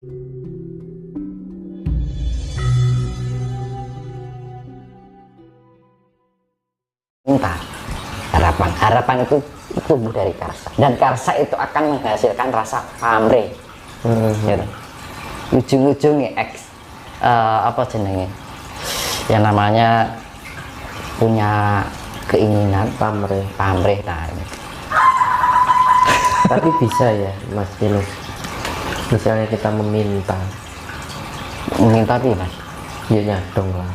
Minta harapan itu tumbuh dari karsa, dan karsa itu akan menghasilkan rasa pamrih. Gitu. Ujung-ujungnya apa jenenge yang namanya punya keinginan pamrih nah ini. Tapi bisa ya Mas Yunus, misalnya kita meminta tapi Mas ya nyadong lah,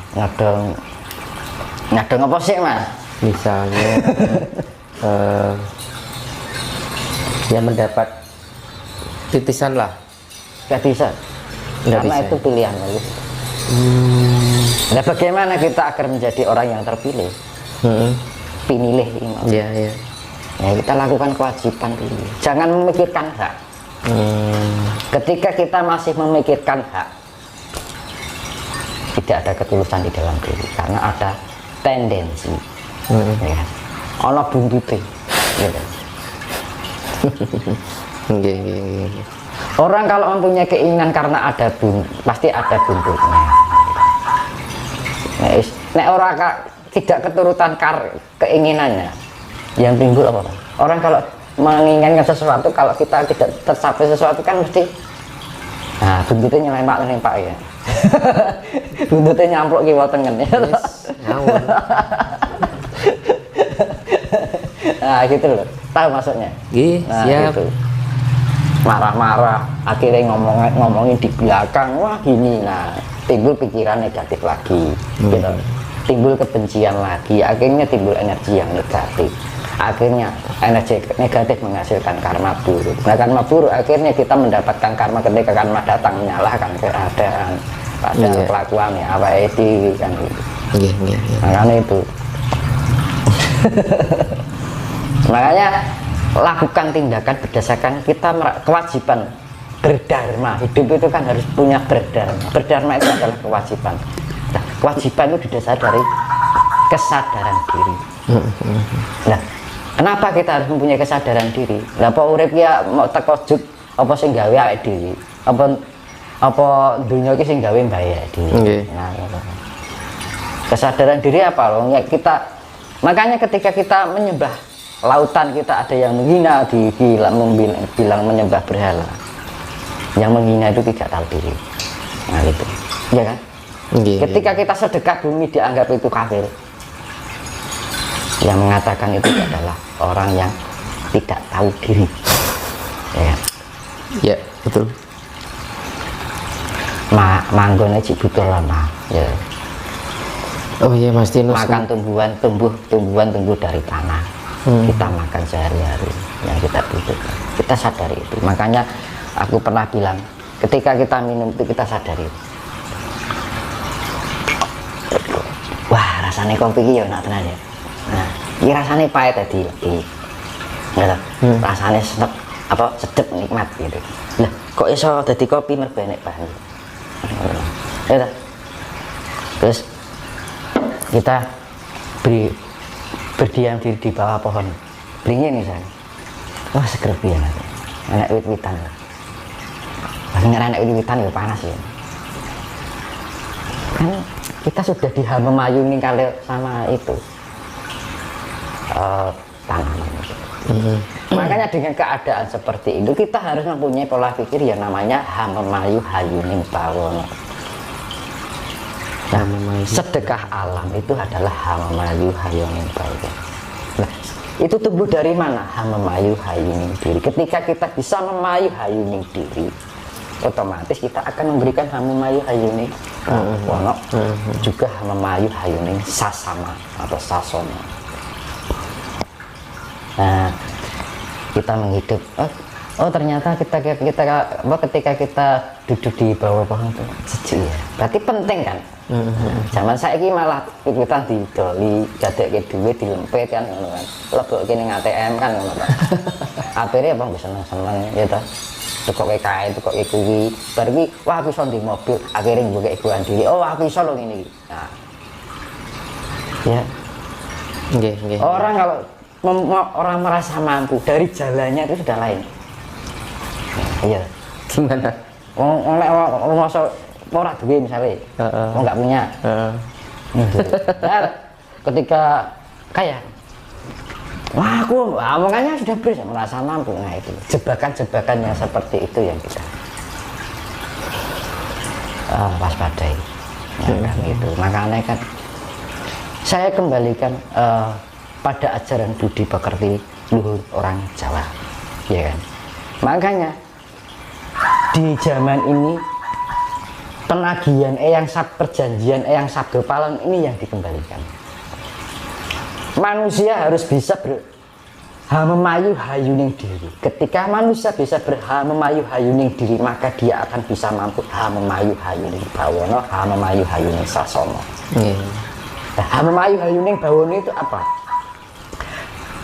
nyadong apa sih Mas? misalnya ya mendapat titisan lah, Gak bisa, nggak karena bisa. itu pilihan gitu. Nah bagaimana kita agar menjadi orang yang terpilih, pinilih ini? Ya. Ya kita lakukan kewajiban dulu, jangan memikirkan hak. Ketika kita masih memikirkan hak, tidak ada ketulusan di dalam diri, karena ada tendensi ya, ono buntute gitu. Orang kalau mempunyai keinginan karena ada pasti ada buntutnya. Nek orang tidak keturutan keinginannya, yang timbul apa? Orang kalau menginginkan sesuatu, kalau kita tidak tercapai sesuatu kan mesti buntutnya nyelempak ya. Buntutnya nyamplok kiwa tengen ya. Ngawur. Nah gitu loh, tahu maksudnya? Nah, Siap. gitu. Marah-marah, akhirnya ngomongin di belakang, wah gini, nah timbul pikiran negatif lagi, gitu. Timbul kebencian lagi, akhirnya timbul energi yang negatif, akhirnya energi negatif menghasilkan karma buruk. Nah karma buruk akhirnya kita mendapatkan karma ketika karma datang menyalahkan keadaan, padahal kelakuannya apa itu kan gitu. Makanya itu. Makanya lakukan tindakan berdasarkan kita kewajiban berdharma. Hidup itu kan harus punya berdharma. Berdharma itu adalah kewajiban. Nah, kewajiban itu didasari dari kesadaran diri. Nah, kenapa kita harus mempunyai kesadaran diri? Lah apa urip ya mau teko juk apa sing gawe awake dhewe? Apa dunia iki sing gawe mbae dhewe. Nah, kesadaran diri apa loh? Ya kita makanya ketika kita menyembah lautan, kita ada yang menghina, bilang menyembah berhala. Yang menghina itu tidak tahu diri. Nah itu, ya kan? Ketika kita sedekah bumi dianggap itu kafir. Yang mengatakan itu adalah orang yang tidak tahu diri. Ya betul. Manggone cik butuh lama. Ya. Oh iya Mas Tinus. Makan tumbuh dari tanah. Kita makan sehari-hari yang kita butuhkan, kita sadari itu. Makanya aku pernah bilang, ketika kita minum itu kita sadari. Wah rasanya kopi ini ya enak tenan ya. Nah ini rasanya pahit tadi lagi gitu. Rasanya sedep nikmat gitu. Lah kok iso jadi kopi mergo enek bahan gitu. Terus kita berdiam diri di bawah pohon beringin misalnya, wah seger pian, enak wit-witan, enak wit-witan ya panas ya, kan kita sudah memayungi kali sama itu tanaman. Makanya dengan keadaan seperti itu kita harus mempunyai pola pikir yang namanya hamemayu hayuning bawono. Nah, sedekah alam itu adalah hamemayu hayuning bawono. Nah, itu tumbuh dari mana? Hamemayu hayuning diri. Ketika kita bisa memayu hayuning diri, otomatis kita akan memberikan hamemayu hayuning bawono, juga hamemayu hayuning sasama atau sasona. Nah, kita menghidup. Oh ternyata ketika kita duduk di bawah pohon itu sejuk ya. Berarti penting kan? Zaman saya ini malah ikutan didoli, jadek duit dilempet kan, lebok kini ATM kan, akhirnya bang bisa seneng ya toh. Tukok kain, tukok kuwi, berarti wah aku iso di mobil, akhirnya buka iguan diri. Oh aku iso loh ini. Nah, ya. Orang kalau orang merasa mampu dari jalannya itu sudah lain. Iya. Gimana? nek wong masa ora duwe misale. Wong enggak punya. Nah, ketika kaya wah aku omongannya sudah merasa mampu. Nah itu jebakan-jebakan yang seperti itu yang kita waspadai. Nah, kan itu makanya kan saya kembalikan pada ajaran budi pekerti luhur orang Jawa, ya kan. Makanya di zaman ini penagihan eyang sab perjanjian eyang sabdo palon ini yang dikembalikan. Manusia harus bisa memayu hayuning diri. Ketika manusia bisa memayu hayuning diri, maka dia akan bisa mampu memayu hayuning bawono, memayu hayuning sasono. Memayu hayuning bawono itu apa?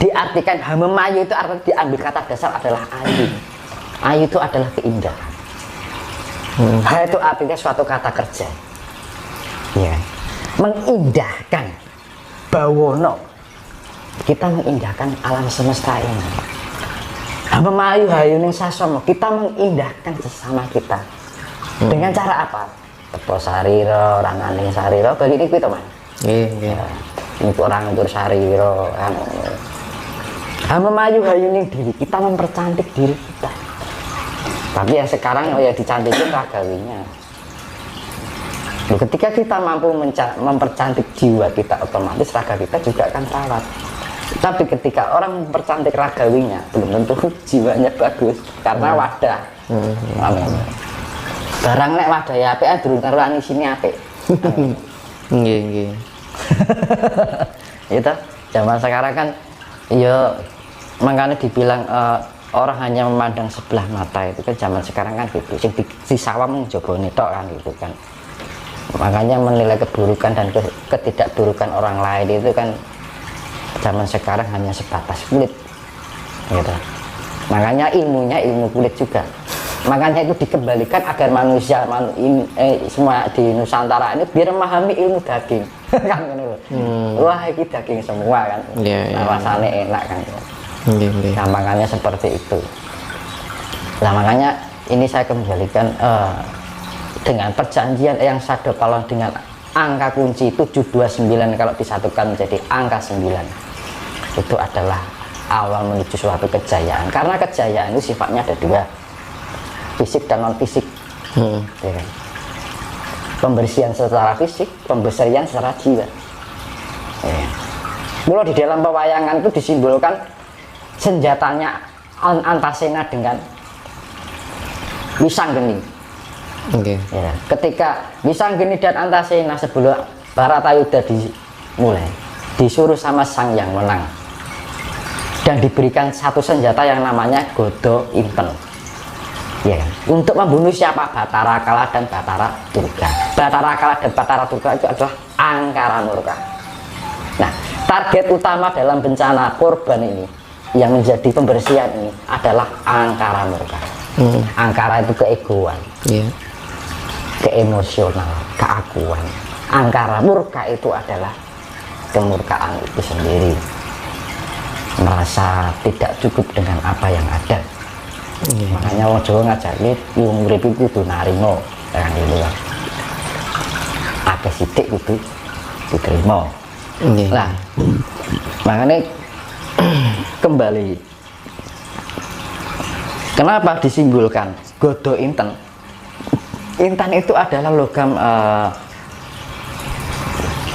Diartikan memayu itu artinya diambil kata dasar adalah ayu. Ayu itu adalah keindahan. Itu artinya suatu kata kerja. Ya. Mengindahkan bawono. Kita mengindahkan alam semesta ini. Memayu hayuning sasono, kita mengindahkan sesama kita. Dengan cara apa? Tepo sariro, ranganing sariro, bagi ini teman. Untuk orang untuk sariro, memayu hayuning diri, kita mempercantik diri kita. Tapi yang sekarang ya dicantikin ragawinya. Ketika kita mampu mempercantik jiwa kita, otomatis raga kita juga akan terawat. Tapi ketika orang mempercantik ragawinya, belum tentu jiwanya bagus karena wadah. Barang nek wadah ya apik durung karo sini apik. Nggih. Itu zaman sekarang kan ya makanya dibilang orang hanya memandang sebelah mata, itu kan zaman sekarang kan gitu. Sing di sawam jogone tok kan gitu kan. Makanya menilai keburukan dan ketidakburukan orang lain itu kan zaman sekarang hanya sebatas kulit gitu. Makanya ilmunya ilmu kulit juga. Makanya itu dikembalikan agar manusia semua di Nusantara ini biar memahami ilmu daging kan gitu. Wah ini daging semua kan. Rasanya enak kan. Nah, makanya seperti itu. Nah makanya ini saya kembalikan dengan perjanjian yang Sabdo Palon dengan angka kunci 729 kalau disatukan menjadi angka 9, itu adalah awal menuju suatu kejayaan. Karena kejayaan itu sifatnya ada dua, fisik dan non fisik. Ya kan? Pembersihan secara fisik, pembersihan secara jiwa. Ya. Mulai di dalam pewayangan itu disimbolkan senjatanya Antasena dengan Wisanggeni. Ya, ketika Wisanggeni dan Antasena sebelum Baratayuda dimulai, disuruh sama Sang Yang Menang dan diberikan satu senjata yang namanya Godo Inten. Ya, untuk membunuh siapa? Batara Kala dan Batara Durga. Batara Kala dan Batara Durga itu adalah Angkara Murka. Nah, target utama dalam bencana korban ini yang menjadi pembersihan ini adalah Angkara Murka. Angkara itu keegoan, keemosional, keakuan. Angkara Murka itu adalah kemurkaan itu sendiri, merasa tidak cukup dengan apa yang ada. Makanya wong Jawa ngajari wong urip iku kudu narima kan gitu kan. Akeh sithik kudu diterima. Nah, makanya kembali kenapa disimbolkan Godo Inten? Intan itu adalah logam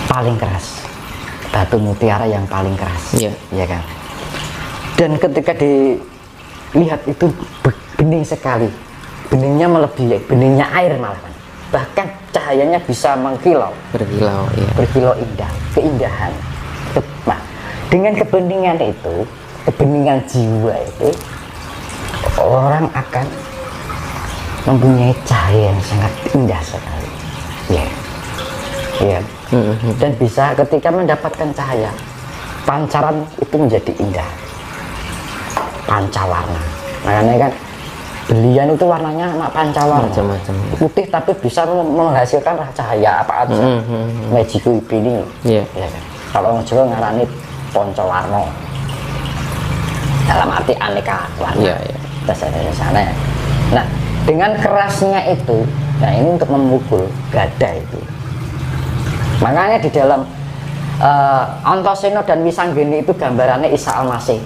paling keras, batu mutiara yang paling keras, ya kan. Dan ketika dilihat itu bening sekali, beningnya melebihi beningnya air malah, bahkan cahayanya bisa mengkilau, berkilau indah, keindahan. Nah, dengan kebeningan itu, kebeningan jiwa itu, orang akan mempunyai cahaya yang sangat indah sekali, dan bisa ketika mendapatkan cahaya, pancaran itu menjadi indah, pancawarna. Makanya kan belian itu warnanya pancawarna, macam-macam, putih tapi bisa menghasilkan cahaya apa aja. Magiku ini, ya kan? Kalau orang Jawa ngarani poncowarna, dalam arti aneka warna. Bahasa Indonesia. Nah, Dengan kerasnya itu, nah ini untuk memukul gada itu. Makanya di dalam Antaséna dan Wisanggeni itu gambarannya Isa Al-Masih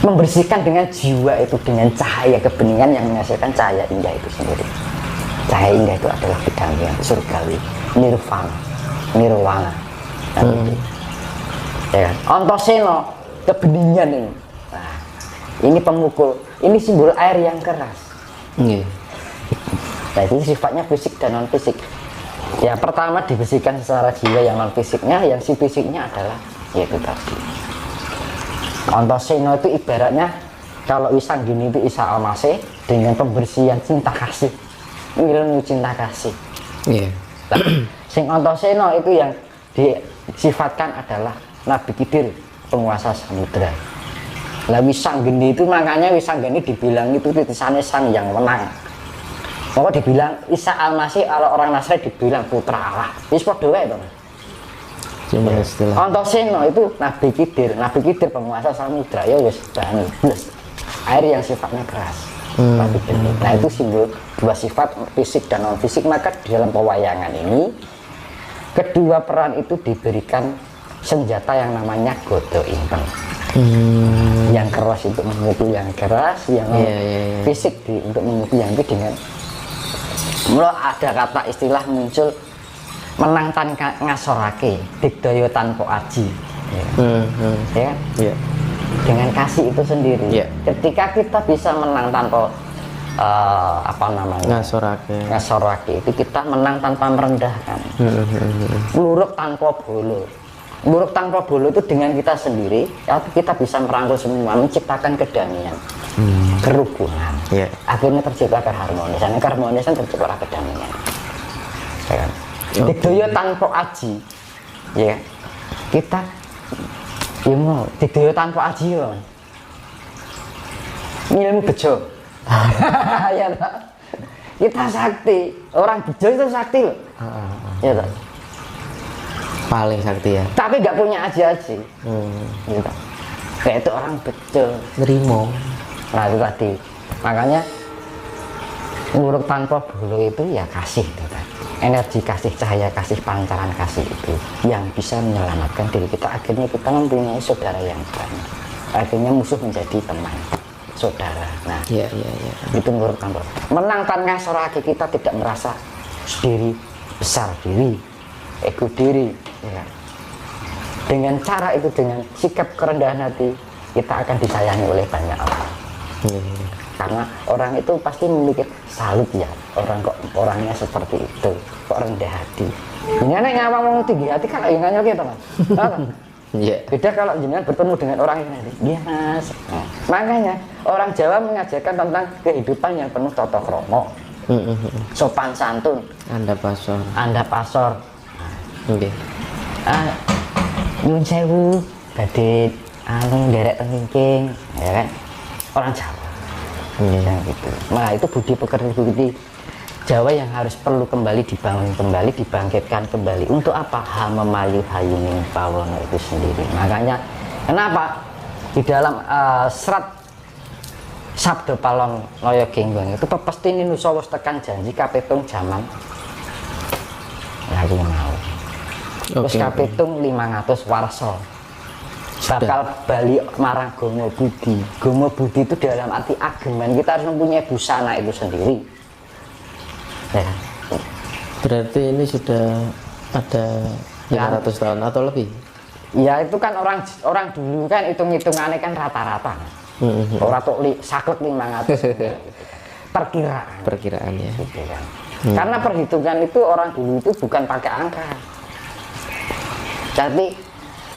membersihkan dengan jiwa itu, dengan cahaya kebeningan yang menghasilkan cahaya indah itu sendiri. Cahaya indah itu adalah kedamaian surgawi, nirwana. Ya, Antaséna kebeningan ini. Nah, ini pemukul, ini simbol air yang keras. Nah, itu sifatnya fisik dan non fisik. Ya, pertama dibersihkan secara jiwa yang non fisiknya, yang si fisiknya adalah yaitu tadi. Antaséna itu ibaratnya kalau Wisanggeni itu Isa Al-Masih dengan pembersihan cinta kasih, ilmu cinta kasih. Nah, sing Antaséna itu yang disifatkan adalah Nabi Khidir, penguasa samudra. Lah Wisanggeni itu makanya Wisanggeni dibilang itu titisannya sang yang menang. Maka dibilang Isa Al-Masih, kalau orang Nasrani dibilang putra Allah. Wis padha wae to, Mas. Cuma istilah. Antaséna itu Nabi Khidir penguasa samudra, ya wis bani plus air yang sifatnya keras. Nah itu simbol dua sifat fisik dan non fisik. Maka di dalam pewayangan ini kedua peran itu diberikan senjata yang namanya Godo Inteng. Yang keras untuk memukul yang keras, yang fisik untuk memukul yang itu dengan mulai ada kata istilah muncul menang tan ngasorake digdaya tanpa aji, ya kan? Dengan kasih itu sendiri. Ketika kita bisa menang tanpa ngasorake itu kita menang tanpa merendahkan. Luruk tanpa bolo. Luruk tanpa bolo itu dengan kita sendiri, kita bisa merangkul semua, menciptakan kedamaian, kerukunan. Akhirnya tercipta keharmonisan, keharmonisan tercipta kedamaian. Ya kan? Digdaya tanpa aji, ya kita ya mau digdaya tanpa aji loh, ilmu bejo. Ya tak? Kita sakti, orang bejo itu sakti loh. Ya tak? Paling sakti ya. Tapi nggak punya aji-aji. Gitu. Kayak itu orang bejo. Nerimo. Nah itu tadi. Makanya nguruk tanpa bulu itu ya kasih itu tadi. Energi kasih, cahaya kasih, pancaran kasih itu yang bisa menyelamatkan diri kita. Akhirnya kita mempunyai saudara yang banyak. Akhirnya musuh menjadi teman, saudara. Nah, itu nguruk tanpa. Menang tanpa soraki, kita tidak merasa diri besar diri, ego diri. Ya. Dengan cara itu, dengan sikap kerendahan hati, kita akan disayangi oleh banyak orang. Karena orang itu pasti memikir salut ya, orang kok orangnya seperti itu, kok rendah hati. Ini anak nyawang mau tinggi hati kan yang nganyel gitu Mas. Beda kalau jenengan bertemu dengan orang yang nanti, iya Mas. Makanya orang Jawa mengajarkan tentang kehidupan yang penuh tata krama, sopan santun, anda pasor. Nyuwun sewu, badhe nderek teng kengking, ya kan? Orang Jawa. Gitu. Nah itu budi pekerti Jawa yang harus perlu kembali dibangun kembali, dibangkitkan kembali. Untuk apa? Memayu hayuning pawono itu sendiri. Makanya kenapa di dalam serat Sabda Palong Loyo Genggong itu pepestine nusa wis tekan janji kapitung jaman lagi mau. Terus kapitung 500 warsa bakal balik marang Gomo Budi. Gomo Budi itu dalam arti ageman, kita harus mempunyai busana itu sendiri. Ya. Berarti ini sudah ada 500 tahun atau lebih? Ya itu kan orang dulu kan hitung-hitungannya kan rata-rata. Orang tuh saklek 500. Perkiraan ya. Gitu kan. Karena perhitungan itu orang dulu itu bukan pakai angka. Jadi